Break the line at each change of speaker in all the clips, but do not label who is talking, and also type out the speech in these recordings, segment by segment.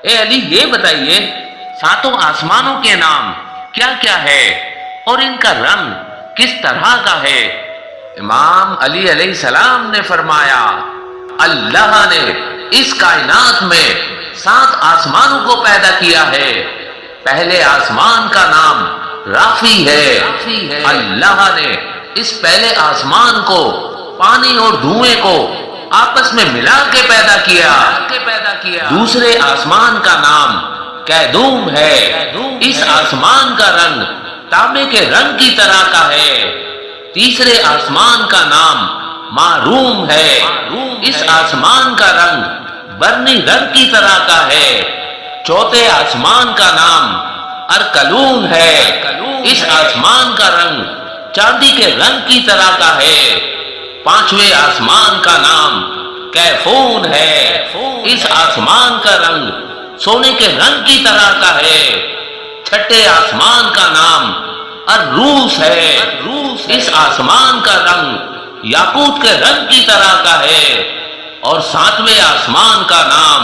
اے علی یہ بتائیے ساتوں آسمانوں کے نام کیا کیا ہے اور ان کا رنگ کس طرح کا ہے؟ امام علی علیہ السلام نے فرمایا، اللہ نے اس کائنات میں 7 آسمانوں کو پیدا کیا ہے۔ پہلے آسمان کا نام رافی ہے۔ اللہ نے اس پہلے آسمان کو پانی اور دھوئیں کو آپس میں ملا کے پیدا کیا۔ دوسرے آسمان کا نام کیدوم ہے۔ اس آسمان کا رنگ تانبے کے رنگ کی طرح کا ہے۔ تیسرے آسمان کا نام معروم ہے۔ اس آسمان کا رنگ برنی رنگ کی طرح کا ہے۔ چوتھے آسمان کا نام ارکلون ہے۔ اس آسمان کا رنگ چاندی کے رنگ کی طرح کا ہے۔ پانچویں آسمان کا نام کیفون ہے۔ اس آسمان کا رنگ سونے کے رنگ کی طرح کا ہے۔ چھٹے آسمان کا نام الروس ہے۔ اس آسمان کا رنگ یاقوت کے رنگ کی طرح کا ہے۔ اور 7ویں آسمان کا نام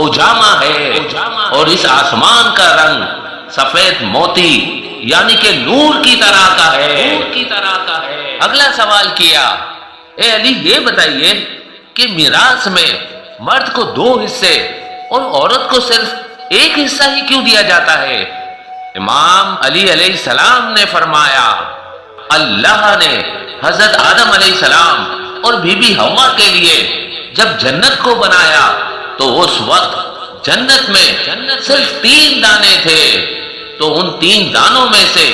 اوجاما ہے۔ اور اس آسمان کا رنگ سفید موتی یعنی کہ نور کی طرح کا ہے۔ اگلا سوال کیا، اے علی یہ بتائیے کہ میراث میں مرد کو 2 حصے اور عورت کو صرف 1 حصہ ہی کیوں دیا جاتا ہے؟ امام علی علیہ السلام نے فرمایا، اللہ نے حضرت آدم علیہ السلام اور بی بی حوا کے لیے جب جنت کو بنایا تو اس وقت جنت میں صرف 3 دانے تھے، تو ان 3 دانوں میں سے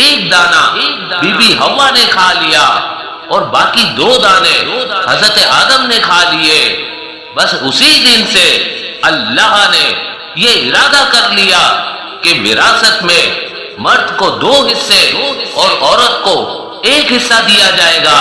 1 دانہ بی بی حوا نے کھا لیا اور باقی 2 دانے حضرت آدم نے کھا لیے۔ بس اسی دن سے اللہ نے یہ ارادہ کر لیا کہ وراثت میں مرد کو 2 حصے اور عورت کو 1 حصہ دیا جائے گا۔